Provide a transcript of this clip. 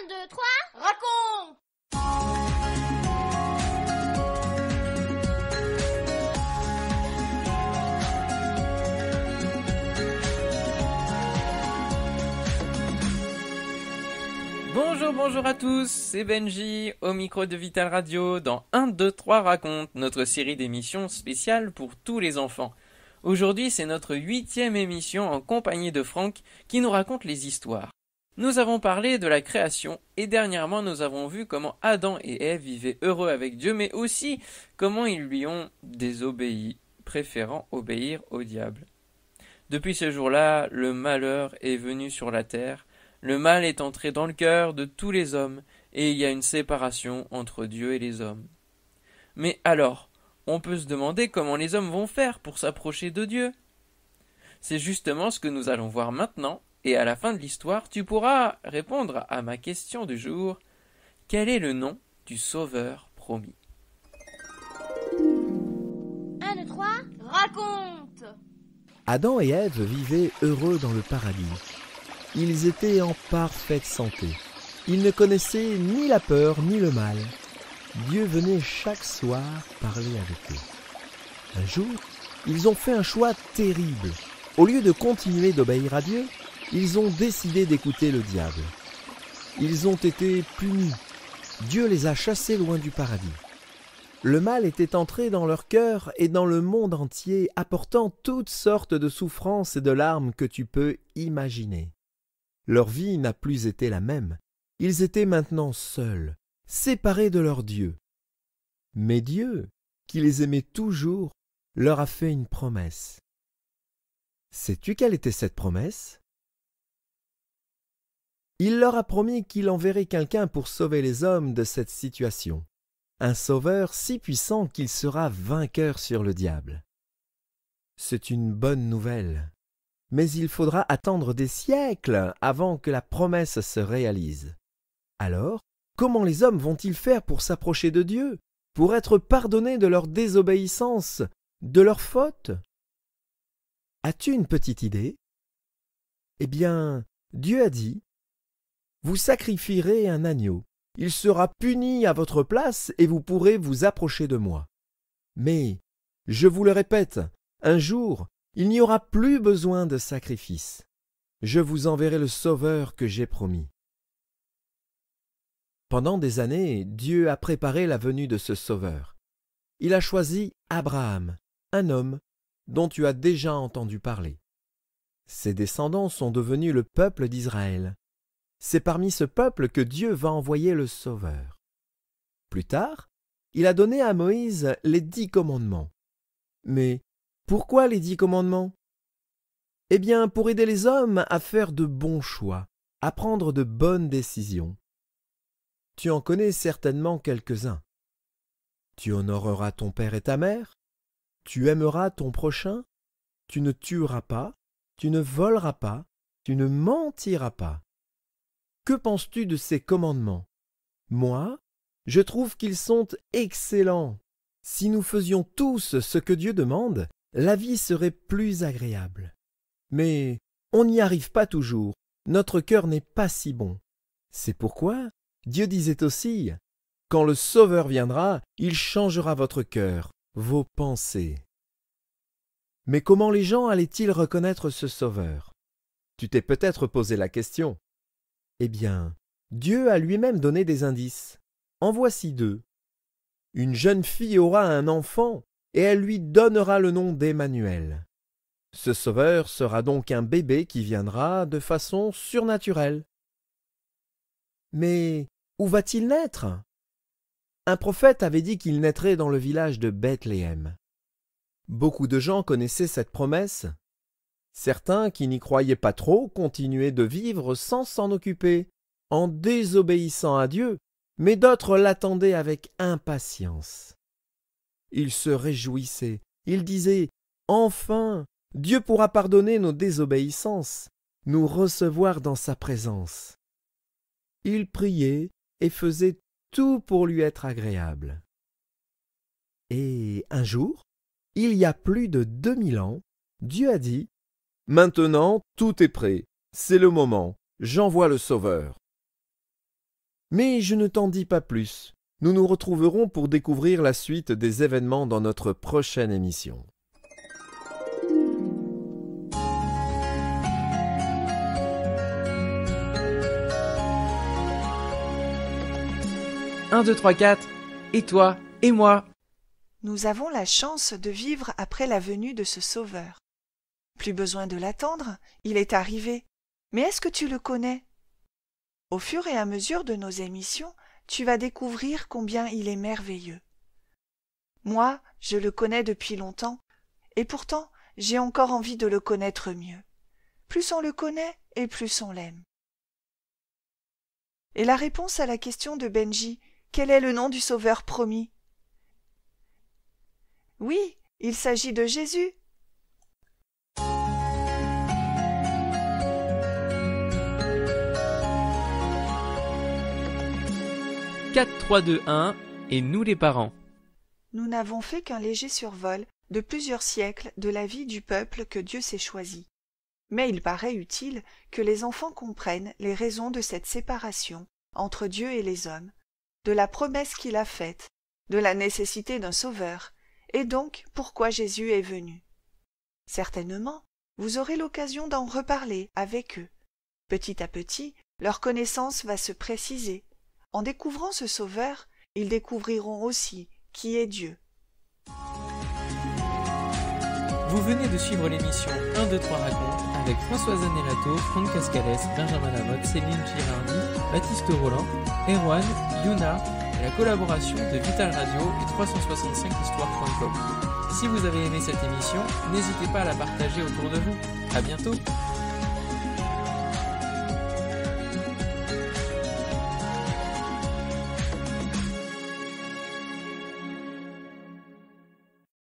2, 3, raconte! Bonjour à tous, c'est Benji, au micro de Vital Radio, dans 1, 2, 3 raconte, notre série d'émissions spéciales pour tous les enfants. Aujourd'hui, c'est notre 8e émission en compagnie de Franck qui nous raconte les histoires. Nous avons parlé de la création et dernièrement nous avons vu comment Adam et Ève vivaient heureux avec Dieu, mais aussi comment ils lui ont désobéi, préférant obéir au diable. Depuis ce jour-là, le malheur est venu sur la terre. Le mal est entré dans le cœur de tous les hommes, et il y a une séparation entre Dieu et les hommes. Mais alors, on peut se demander comment les hommes vont faire pour s'approcher de Dieu. C'est justement ce que nous allons voir maintenant, et à la fin de l'histoire, tu pourras répondre à ma question du jour. Quel est le nom du Sauveur promis? 1, 2, 3, raconte! Adam et Ève vivaient heureux dans le paradis. Ils étaient en parfaite santé. Ils ne connaissaient ni la peur ni le mal. Dieu venait chaque soir parler avec eux. Un jour, ils ont fait un choix terrible. Au lieu de continuer d'obéir à Dieu, ils ont décidé d'écouter le diable. Ils ont été punis. Dieu les a chassés loin du paradis. Le mal était entré dans leur cœur et dans le monde entier, apportant toutes sortes de souffrances et de larmes que tu peux imaginer. Leur vie n'a plus été la même. Ils étaient maintenant seuls, séparés de leur Dieu. Mais Dieu, qui les aimait toujours, leur a fait une promesse. Sais-tu quelle était cette promesse? Il leur a promis qu'il enverrait quelqu'un pour sauver les hommes de cette situation. Un sauveur si puissant qu'il sera vainqueur sur le diable. C'est une bonne nouvelle. Mais il faudra attendre des siècles avant que la promesse se réalise. Alors, comment les hommes vont-ils faire pour s'approcher de Dieu, pour être pardonnés de leur désobéissance, de leurs fautes? As-tu une petite idée? Eh bien, Dieu a dit, « Vous sacrifierez un agneau, il sera puni à votre place et vous pourrez vous approcher de moi. Mais, je vous le répète, un jour, il n'y aura plus besoin de sacrifice. Je vous enverrai le Sauveur que j'ai promis. » Pendant des années, Dieu a préparé la venue de ce Sauveur. Il a choisi Abraham, un homme dont tu as déjà entendu parler. Ses descendants sont devenus le peuple d'Israël. C'est parmi ce peuple que Dieu va envoyer le Sauveur. Plus tard, il a donné à Moïse les 10 commandements. Mais pourquoi les 10 commandements? Eh bien, pour aider les hommes à faire de bons choix, à prendre de bonnes décisions. Tu en connais certainement quelques-uns. Tu honoreras ton père et ta mère, tu aimeras ton prochain, tu ne tueras pas, tu ne voleras pas, tu ne mentiras pas. Que penses-tu de ces commandements? Moi, je trouve qu'ils sont excellents. Si nous faisions tous ce que Dieu demande, la vie serait plus agréable. Mais on n'y arrive pas toujours, notre cœur n'est pas si bon. C'est pourquoi Dieu disait aussi, « Quand le Sauveur viendra, il changera votre cœur, vos pensées. » Mais comment les gens allaient-ils reconnaître ce Sauveur? Tu t'es peut-être posé la question. Eh bien, Dieu a lui-même donné des indices. En voici 2. Une jeune fille aura un enfant, et elle lui donnera le nom d'Emmanuel. Ce Sauveur sera donc un bébé qui viendra de façon surnaturelle. Mais où va-t-il naître? Un prophète avait dit qu'il naîtrait dans le village de Bethléem. Beaucoup de gens connaissaient cette promesse. Certains qui n'y croyaient pas trop continuaient de vivre sans s'en occuper, en désobéissant à Dieu, mais d'autres l'attendaient avec impatience. Ils se réjouissaient, ils disaient « Enfin, Dieu pourra pardonner nos désobéissances, nous recevoir dans sa présence. » Ils priaient et faisaient tout pour lui être agréable. Et un jour, il y a plus de 2000 ans, Dieu a dit « Maintenant, tout est prêt, c'est le moment, j'envoie le Sauveur. » Mais je ne t'en dis pas plus. Nous nous retrouverons pour découvrir la suite des événements dans notre prochaine émission. Un, 2, 3, 4, et toi, et moi. Nous avons la chance de vivre après la venue de ce Sauveur. Plus besoin de l'attendre, il est arrivé. Mais est-ce que tu le connais? Au fur et à mesure de nos émissions, tu vas découvrir combien il est merveilleux. Moi, je le connais depuis longtemps, et pourtant, j'ai encore envie de le connaître mieux. Plus on le connaît, et plus on l'aime. Et la réponse à la question de Benji, quel est le nom du Sauveur promis? Oui, il s'agit de Jésus. 4, 3, 2, 1, et nous les parents. Nous n'avons fait qu'un léger survol de plusieurs siècles de la vie du peuple que Dieu s'est choisi. Mais il paraît utile que les enfants comprennent les raisons de cette séparation entre Dieu et les hommes, de la promesse qu'il a faite, de la nécessité d'un sauveur, et donc pourquoi Jésus est venu. Certainement, vous aurez l'occasion d'en reparler avec eux. Petit à petit, leur connaissance va se préciser. En découvrant ce Sauveur, ils découvriront aussi qui est Dieu. Vous venez de suivre l'émission 1, 2, 3 raconte avec Françoise Anelato, Franck Cascales, Benjamin Lamotte, Céline Girardi, Baptiste Roland, Erwan, Yuna et la collaboration de Vital Radio et 365histoire.com. Si vous avez aimé cette émission, n'hésitez pas à la partager autour de vous. À bientôt!